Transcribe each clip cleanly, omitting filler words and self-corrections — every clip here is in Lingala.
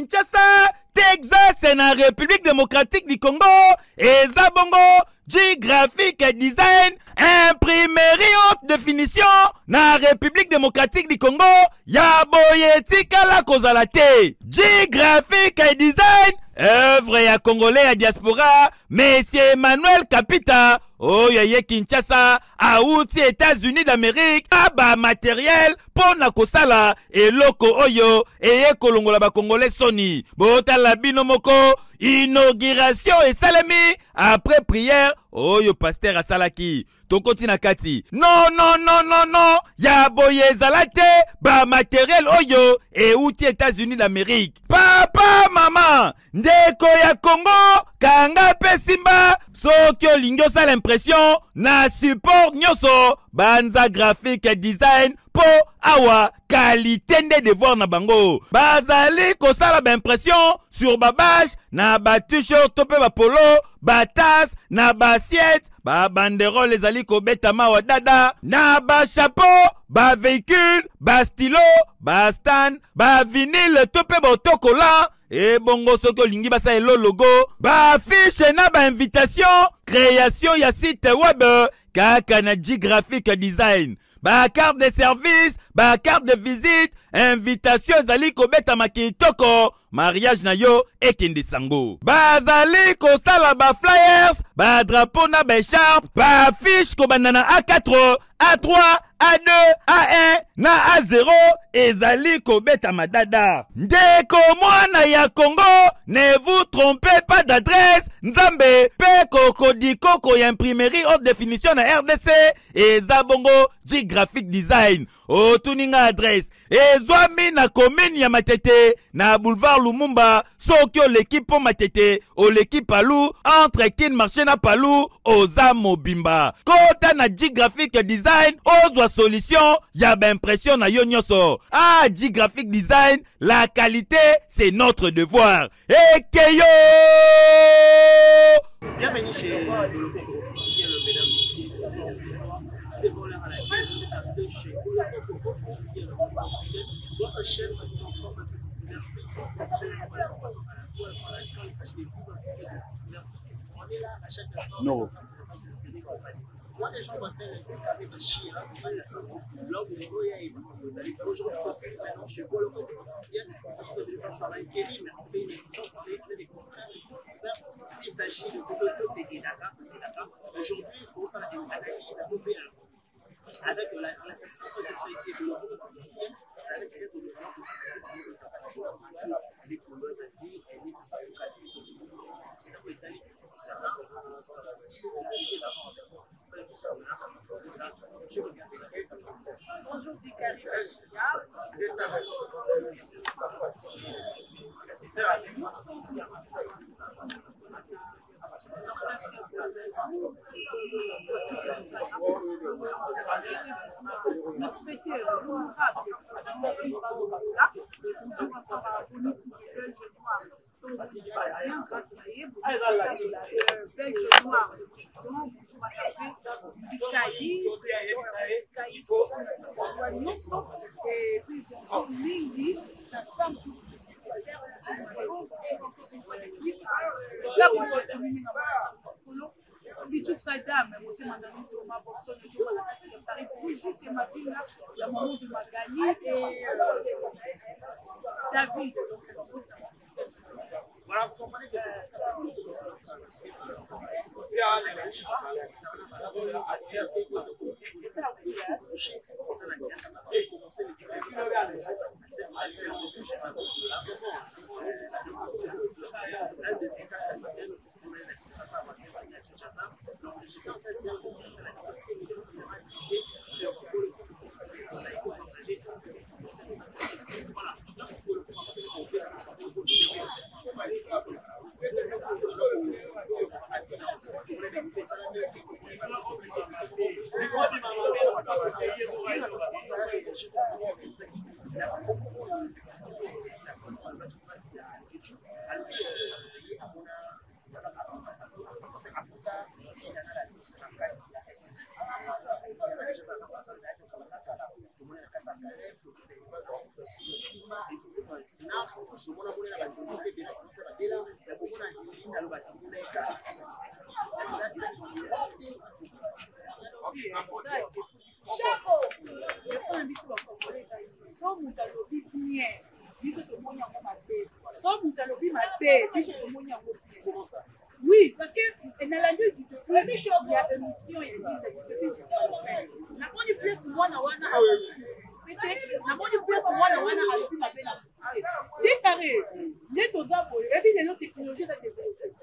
Kinshasa, Texas na République démocratique du Congo, eza bongo du graphique et design, imprimerie haute définition na République démocratique du Congo, ya boye tikala kozala te. Du graphique et design, œuvre ya congolais ya diaspora, Monsieur Emmanuel Kapita, oyoye Kinshasa, auti États-Unis d'Amérique, aba matériel pona kosala eloko oyo eye kolongola ba congolais soni. Bota la bino moko, inauguration et salami après prière oyo pasteur asalaki. Tokoti na kati. Non, non, non, non, non. Ya boye zalate ba matériel oyo e outi États-Unis d'Amérique. Papa, maman, ndeko ya Congo, kanga pe simba, soki olingi osala l'impression na support nyoso, banza graphique et design po awa qualité nde devoir na bango. Bazali kosala ba impression sur ba badge na ba t-shirt to pe ba polo, ba tasse na ba assiette, ba banderole ezali kobetama wa dada, na ba chapeau, ba véhicule, ba stylo, ba stand, ba vinyle to pe ba autocollant, et bongo soki olingi basa elo logo, ba affiche na ba invitation, création ya site web, kaka na G graphique design. Ba carte de service, ba carte de visite, invitation ezali kobeta makitoko, mariage na yo ekende sango. Ba zali kosala ba flyers, ba drapeau na ba écharpe, ba affiche kobanda A4, A3, A2, A1 na A0 ezali kobeta madada. Ndeko mwana ya Congo, ne vous trompez pas d'adresse. Nzambe pe kokodi koko ya imprimerie haute définition na RDC eza bongo G graphic design. Otuninga adresse ezwami na commune ya Matete na boulevard Lumumba, soki l'équipe po Matete o l'équipe Palou entre Kin marché na Palou oza mobimba. Kota na G graphic design ozwa solution ya ba impression na yo nyonso. Ah, G graphic design, la qualité c'est notre devoir. Ekeyo! Bienvenue chez le officiel, mesdames et messieurs. Bonsoir. Décolleur à la tête de chez le officiel. Votre chaîne va vous informer de vous divertir. Chaîne de l'information à la toile par laquelle il s'agit de vous informer de vous divertir. On est là à chaque instant. Non. Moi, les gens m'appellent avec un chien, l'homme de Goya et aujourd'hui, je suis maintenant chez Golo officiel, parce que les gens sont là, mais on fait une émission pour les confrères et les confrères. S'il s'agit de Bodosto, c'est Dakar. Aujourd'hui, on va faire une analyse à Bobé avec la participation de cette chaîne de l'Europe officiel, c'est avec l'aide de l'Europe officiel, les colosses à vie et les pratiques de l'Italie. Ça va, si vous obligez d'avoir bonjour Dikari Bachia. Bonjour encore à Bonnie Belge Noir. Bien grâce à Belge Noir. Comment vous m'appelez et puis bonjour Mingi, la femme qui Bichou Saïda, mais moi, je ma Boston et Paris, Brigitte et ma fille, il y a un moment de Magali et David. Voilà, vous comprenez que Oui, parce que dans la nuit du il y a émission, il y a une na moni place moi na wana na moni place moi na wana alipi mabela décarré les toza boy et puis les technologies de développer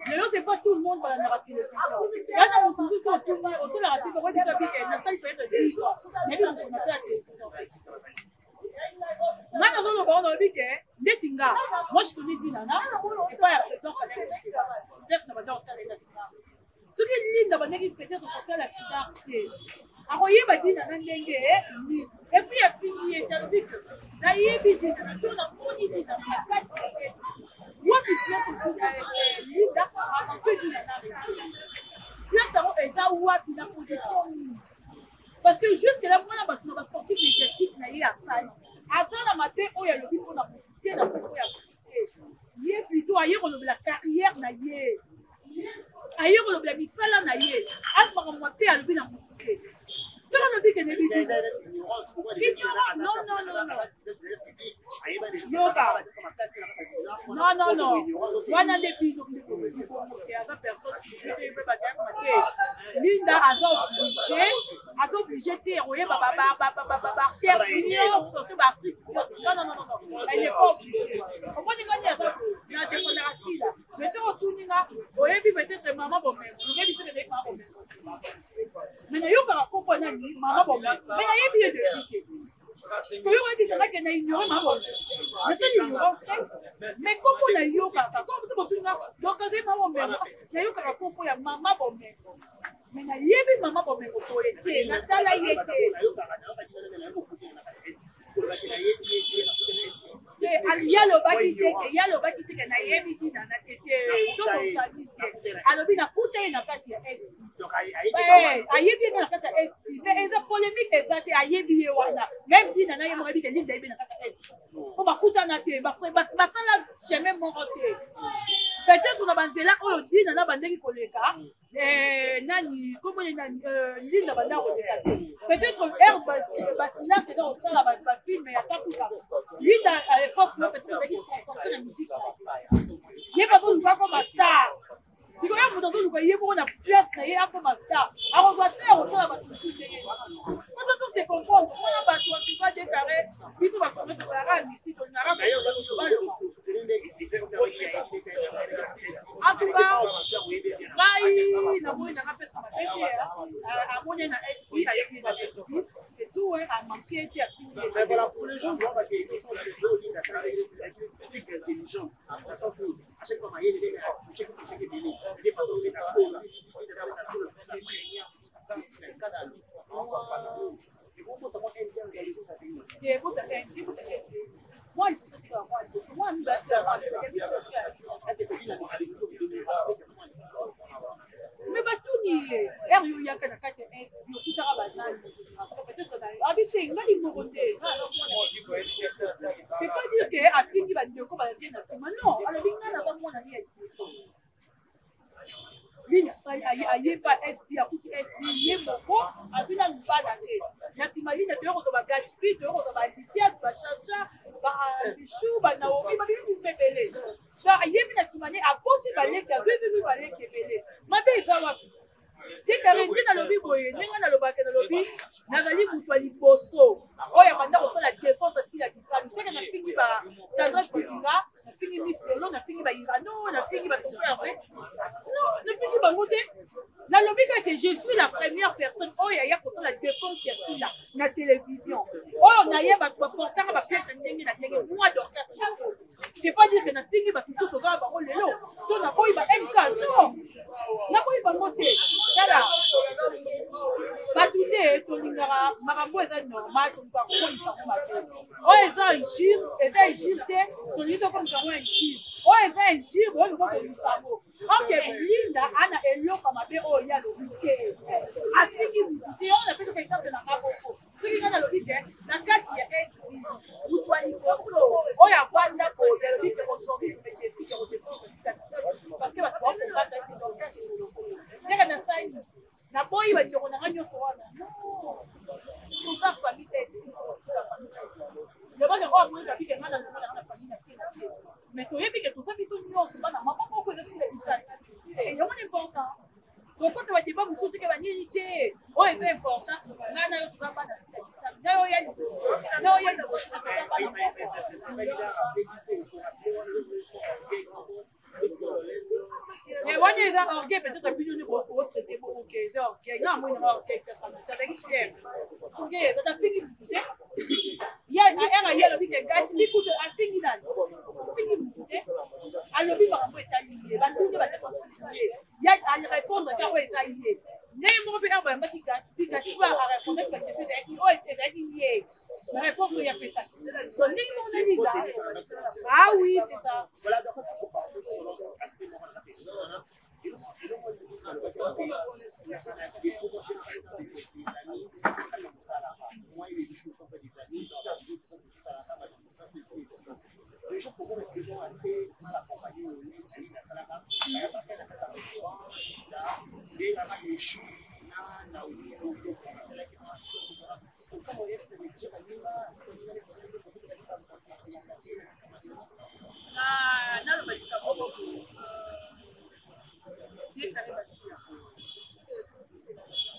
lelo c'est pas tout le monde va na télévision yana mutu so tout le monde la radio ko bisa bi na salle peut être des mais bien on a la télévision Nana non bon on dit que Netinga moi je connais Dinana et pas la président peut-être na ba dans la ce qui est ligne dans peut-être pour la fidélité akoyeba Dinana ndenge ni et puis il fini et tandis que na yebi Dinana to na moni Dinana moi qui suis pour Linda avant que Dinana là ça est à ouapi na position parce que jusque là moi na ba sportif équipe na ya salle attends la matin o ya lobi pour na profiter na pour ya ye plutôt ayer on la carrière na ye ayer on la misala na ye ak ba mo pe alobi na profiter toi on dit que ne dit ignorant non yoga non wana depuis donc ava personne qui peut pas dire maté Linda a obligé te oyeba terre surtout Afrique non elle n'est pas obligée comment on gagne ça na démocratie là mais c'est retourninga oyebi peut-être maman bon mais oyebi c'est des maman bon mais na yoka ko pona ni maman bon mais na yebi de piquer que yo dit que na ignorer maman mais c'est l'ignorance mais comment on a yoka comme tout botunga donc c'est maman bon na yoka ko po ya maman bon mais na yebi maman bon ko to ete na tala yete yalo baki te na yebi dina na tete to famille alobi na kuta na kati ya SP donc ayebi na kati ya SP mais eza polémique ezate ayebi wana même dina na yemo yebi dina na kati ya SP ko bakuta na te ba frère basala chemin monté peut-être na banzela oyo dina na bandeki koleka nani comment nani linda banda koleka peut-être herbe basina que dans ça ba film ya takuka linda à l'époque parce que l'équipe confortait la musique il pas tout comme star si quand même dans le pays on a place créé comme star alors doit faire autour de la tout c'est comprendre on a pas toi tu vas déclarer puis on va commencer à la musique on a en tout cas là na moi na rappelle ma bébé à mon na esprit avec les esprit c'est tout hein à manquer qui a fini mais voilà pour les gens doivent qu'ils sont intelligents dans sens où à chaque fois il y a toucher que béni c'est pas tout les moi il faut dire moi nous mais batuni eryo yaka na kati es yo kutara banani peut-être na habité ngali moronde c'est pas dire que afiki bandeko ba tena sima non alors binga na ba mona ni Linda sai aye pas SP a kuti SP yemoko abina lubada te na sima Linda to ko ba Gatsby to ko ba Lisia ba Chacha ba Bichou ba Naomi ba bibi mbele donc ayebi na sima ne apoti ba leki azwi ba leki mbele mabe ezawa déclaré ndina lobi boye ndinga na lobaka na lobi nazali mutu liboso oya banda ko la défense asi la kisali c'est que na fingi ba tendresse kodinga na fingi Miss Lelo na fingi ba Irano na fingi ba Tongo vrai non na fingi ba ngote na lobi que je suis la première personne oya ya ko la défense ya sila na télévision oyo na yeba ko portanga ba pièce ndenge na ndenge moi d'orchestre c'est pas dire que na fingi ba tout to va ba lelo to na boy ba MK non na boy ba ngote Dada, Batunde, Tolingara, Marambo est normal, comme ça, on est un gire, et un gire, on est comme ça, on est un gire. On est un gire, on est comme ça. Ok, Linda, Anna, et l'eau, comme ma belle, oh, il y a le week-end. À ce qui vous dit, on a fait quelque chose de la Maroko. Ce qui est dans le week-end, la carte qui est où toi, il faut, oh, il y a Donc quand tu vas débat mususu te ba nini te oh c'est important ngana yo tuzaba na yo ya et on est là orgueil peut-être plus nous pour traiter pour OK c'est orgueil non moi non orgueil ça ça avec clair OK ça fini il y a le week end l'écoute a fini là fini alors bi ba ko étalé ba tout va il y a à répondre car ouais ça y est Nemo be aba mbaki ga choix à répondre parce que c'est qui oh c'est lié la réponse il y a fait ça donc Nemo on a dit ah oui c'est ça voilà donc les gens pourront vraiment entrer dans la compagnie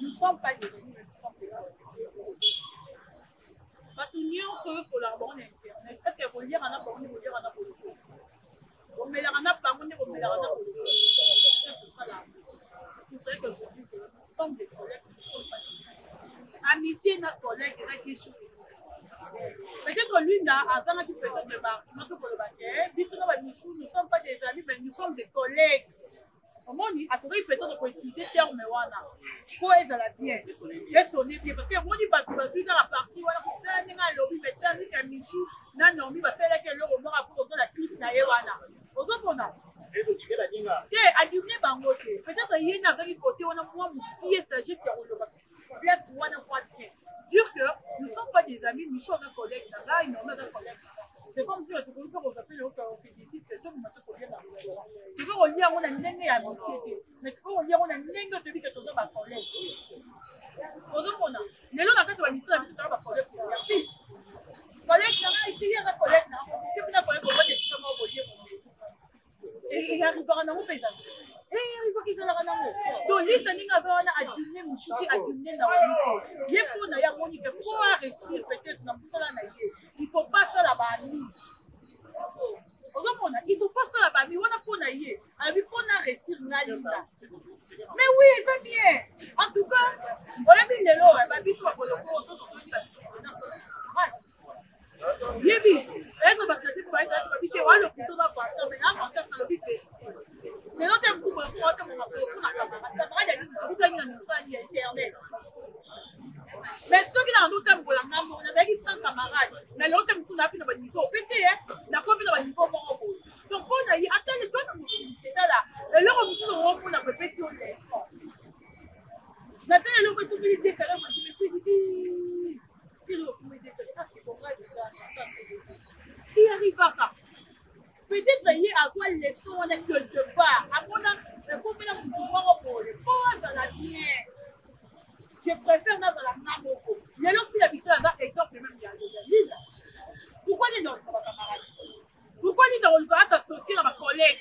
nous ne sommes pas des filles, nous sommes des Batunion sur la borne internet. Est-ce que vous lire en a pour nous, vous lire en a pour nous? Vous me l'en a pas, vous me l'en a pour nous. C'est pour ça là. Vous savez qu'aujourd'hui, nous sommes des collègues, nous ne sommes pas des filles. Amitié, notre collègue, il a des choses. Peut-être lui, avant qu'il peut-être le bar, nous ne sommes pas des amis, mais nous sommes des collègues. Comment on dit, à Corée, peut-être qu'on utiliser le terme pour être la bien. Et sonner bien. Parce que moi, je suis dans la partie où on a un lobby, mais on a un michou, on a un lobby, parce que là, on a fait la crise. On a peut-être qu'il y a un côté où on a moins qui est sagé sur le place pour on a pas de dire que nous ne sommes pas des amis, nous sommes des collègues. Là, ils ont des collègues. C'est comme si on peut appeler le fétichisme, c'est tout le monde qui vient dans le monde. Tu peux relire, on a une ligne à l'amitié, mais tu peux relire, on a une ligne de vie que tu as ma collègue. Aujourd'hui, les gens qui ont une mission, ils ont ma collègue pour leur fils. Collègue, il y a un collègue, il y a un collègue pour moi, des gens qui ont et il arrivera dans mon paysan. Et il faut qu'ils soient là. Donc, les gens qui ont dîner, mouchouki, à dîner dans le monde. Il faut d'ailleurs pouvoir réussir peut-être dans tout ça. Il ne faut pas ça là-bas. Il ne faut pas ça là-bas. On a pour naïe. Alors, on a réussi à mais oui, c'est bien. En tout cas, on a bien de l'eau. On a bien pour le cours. Yebi, est-ce que va traiter pour être c'est quoi le plutôt dans le mais là, on a le but. Mais l'autre est pour la camarade, il y a des internet. Mais ceux qui ont un autre pour la maman, on a dit 100 camarades. Mais l'autre est pour la vie de niveau. Pété, la copie de niveau. Donc, on a dit, attends, les deux, c'est là. Et là, on se retrouve pour la répétition de l'effort. Maintenant, il y a tout le décalé, moi, je me suis dit, il arrive à ça. Peut-être qu'il y a quoi les sons on est quelque part. Après, le compagnon pour pouvoir pour les pauvres dans la bien. Je préfère dans la namoko. Il y a aussi l'habitude à exemple même il y a l'île. Pourquoi les dans le camarade? Pourquoi les dans le cas associé dans ma collègue?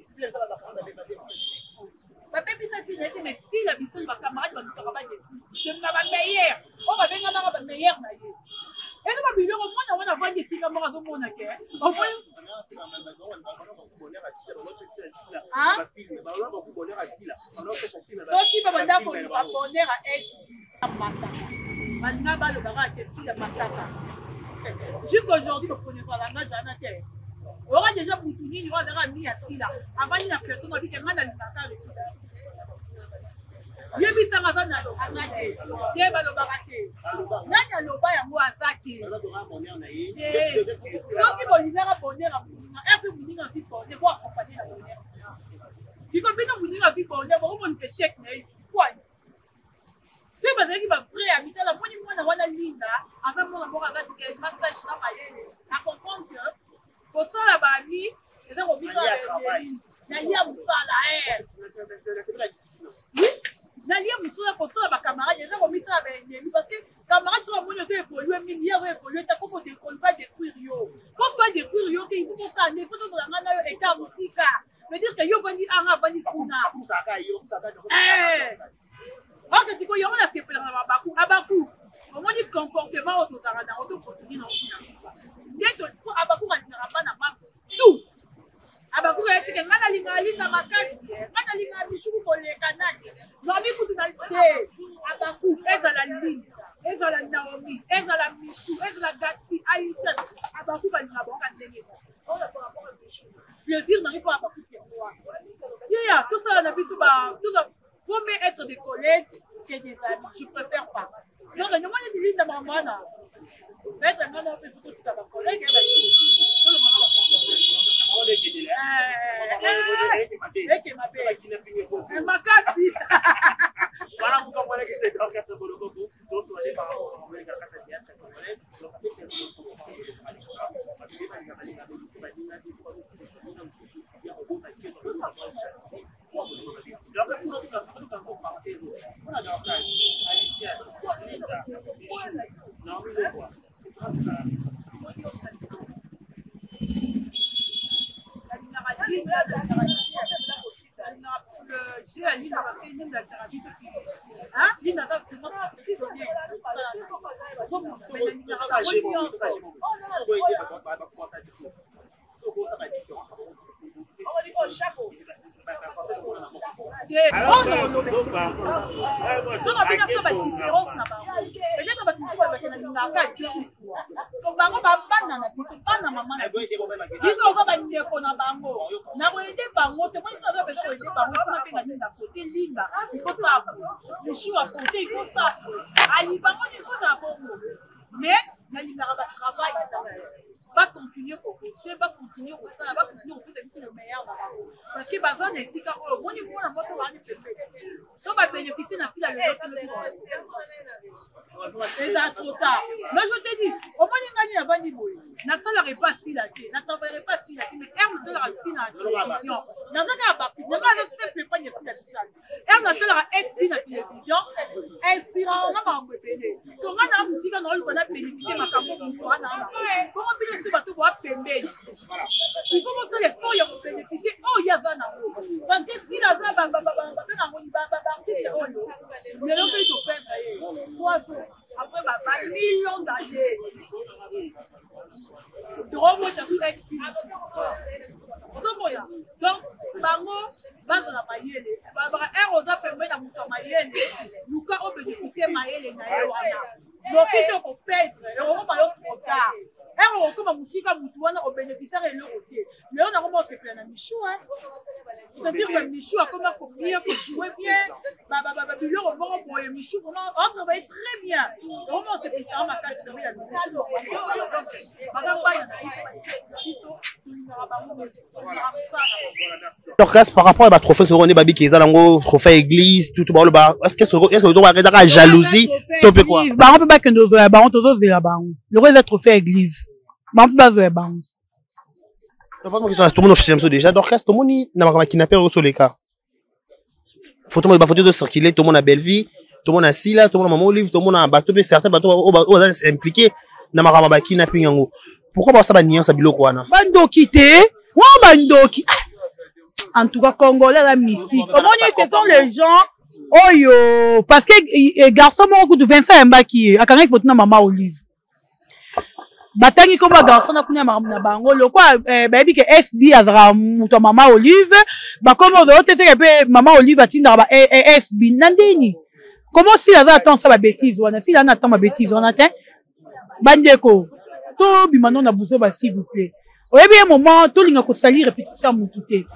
Si elle va apprendre à débattre. Ma bébé ça fait mais si l'habitude de ma camarade va nous travailler de ma meilleure. On va venir dans ma meilleure naïe. Et nous va vivre au moins on a vendu ici comme on a au moins au moins jusqu'aujourd'hui, vous prenez pas la main, j'en ai terre. On aura déjà pour tout il y aura mis à ce là. Avant, il y a quelqu'un qui a dit que man alimental. Il y a mis ça dans la azaki. Il y a le baraté. Là, il y a le bas à moi azaki. Donc, il va y avoir un bonheur à vous. Un peu vous dire un petit bonheur, vous accompagner la bonheur. Si vous venez vous dire un petit bonheur, vous avez un chèque, quoi? C'est parce qu'il va frère, habiter la bonne moi dans la ligne là, avec mon amour avec le massage là, à comprendre que pour ça la bamie, les gens vont vivre la ligne à Moussa là, oui, la ligne à Moussa pour ça la camarade, les gens vont vivre la ligne parce que camarade sur la monnaie va évoluer, milliards va évoluer, t'as comment décoller pas détruire yo, pourquoi détruire yo, qu'il faut ça, ne faut pas la main là état musique. Veut dire que yo vani anga vani kuna Ok, tu peux y avoir la séparation à Bakou. Comment dit comportement au Tozarana, au Tozarana, dès que Abakou va ne pas na tout. Abakou va être que Manalinga Makasi, Manalinga Michou pour les Canadiens. Non, mais vous avez Abakou, Ezala Lili, Ezala Naomi, Ezala Michou, Ezala Gati, Aïssa, Abakou va nous avoir un délai. On a pas rapport à Michou. Plaisir n'arrive pas à Abakou qui est moi. Tout ça, on a vu tout ça. Faut mieux être des collègues que des amis. Je préfère pas. Donc, nous avons dit que nous avons dit va continuer pour bosser, va continuer pour ça, va continuer pour faire le meilleur d'abord. Parce que bazar n'est pas quand on dit qu'on a pas de mal de ça va bénéficier de la c'est ça trop tard. Mais je te dis, au moins il gagne à Bandiboy. Na salaire pas si la tête, na travaillerait pas si la tête, mais elle de la routine à télévision. Dans un cas pas, ne pas simple pas si la tête. Elle na salaire SP na télévision, inspirant na ba mbele. Comment na musique na on a bénéficié ma capo pour na. Comment bien ce bateau va pember. Il faut montrer les fonds pour bénéficier. Oh ya zana. Parce que si la za ba na moni ba mais l'on peut te perdre 3 jours après millions d'années. Tu remontes à tout l'expérience. Donc, bango, base la maïele. Barbara, Rosa permet de monter maïele. Nous, quand on bénéficie maïele, donc, il faut perdre. On va pas trop tard. On comme musique à Moutouana, on bénéficiaire et le routier. Mais on a vraiment fait plein de Michou. C'est-à-dire que Michou a comment bien, pour jouer bien. Michou, on travaille très bien. Vraiment, c'est plus ça, ma carte de la Michou. Alors, par rapport à trophée sur René Babi qui est là, trophée église, tout le monde, est-ce que vous avez la jalousie? Topé quoi? On peut pas que nous avons le reste des trophées église. On peut pas jouer bang. Tout le monde est déjà d'orchestre, tout le monde n'a pas kidnappé sur les cas. Faut tout le monde de circuler, tout le monde a belle vie, tout le monde a Sila, tout le monde a Olive, tout le monde a bateau, certains bateaux impliqués n'a pas kidnappé. Pourquoi pas ça va nier ça bilo quoi na? Bando quitté, bando qui. En tout cas congolais la mystique. Comment ce sont les gens? Oh yo, parce que garçon mon de Vincent Mbaki, a quand il faut tenir maman Olive. Batangi comme garçon na kunya na bango le quoi baby que SB azara muto mama Olive ba comme on doit te que maman Olive atinda ba SB nandini comment si la attend ça ba bêtise wana si la attend ma bêtise on attend bandeko to bimano na buzo ba s'il vous plaît oyebi un moment to linga ko salir répétition mututé ebi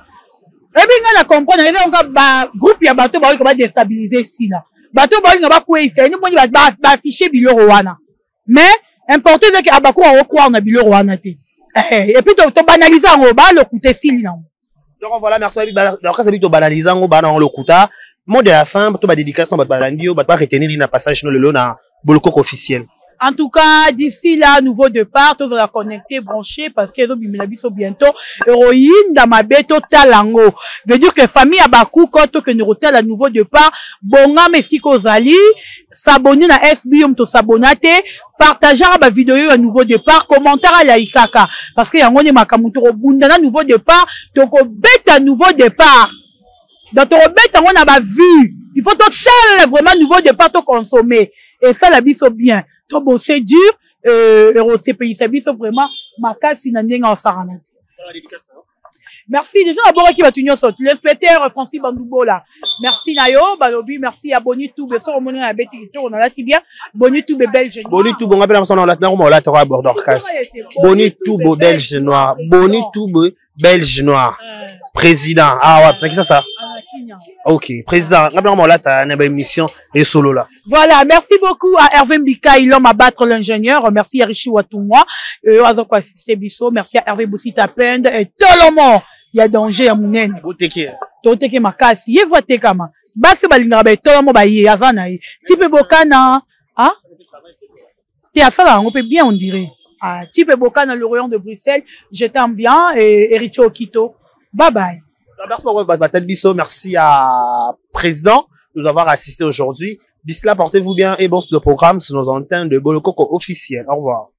nga na comprendre donc ba groupe ya bato ba ko ba déstabiliser si là bato ba nga ba kwesa ni moni ba afficher biloko wana mais important c'est que Abakou a recours na biloko wana te et puis to banaliser ngo ba le coûter sili na. Donc voilà merci donc ça veut to banaliser ngo ba na le coûta mot de la fin to ba dédicace no ba balandio ba retenir na passage no le na boloko officiel. En tout cas, d'ici là, nouveau départ, tous la connecter, brancher, parce que les sont bientôt héroïne dans ma bête talango. Veut dire que famille Abakou, quand que nous retenons à nouveau départ, bonga merci Kozali, s'abonner à SBM, to s'abonner, partager la vidéo à nouveau départ, commentaire à la Ikaka, parce que y a un makamuto bunda nouveau départ, donc bête à nouveau départ. Donc, on a ma vue. Il faut tout tel vraiment nouveau départ tout consommer. Et ça, la biso bien. Tout bon, c'est dur. C'est pays, c'est biso vraiment. Ma casse, c'est n'en en sarana. Merci. Déjà, d'abord, qui va tenir ça. L'inspecteur Francis Bandoubo, là. Merci, Nayo. Balobi, merci à Boni Toube. Ça, on a bêti qui tourne. On a là, bien. Boni Toube, belge. Boni Toube, on appelle son nom là. On l'a trouvé à bord d'Orcas. Boni Toube, belge noir. Boni Toube, belge noir. Président. Ah ouais, c'est ça. Ok, président. On l'a t'as une émission et solo là. Voilà, merci beaucoup à Hervé Mbika, l'homme à battre l'ingénieur. Merci à Richie Watumwa. Merci à Hervé Boussita Pende. Et tout le monde. Il y a danger à mon haine. Toteke makasi. Ye vote kama. Basi balinga ba tout le monde ba ye azana ye. Type Bokana. Hein? T'es à ça là, on peut bien on dirait. Ah, Type Bokana le rayon de Bruxelles. Je t'aime bien et Héritier Okito. Bye bye. Merci beaucoup, merci à président de nous avoir assisté aujourd'hui. D'ici là, portez-vous bien et bon sur le programme sur nos antennes de Bolokoko officiel. Au revoir.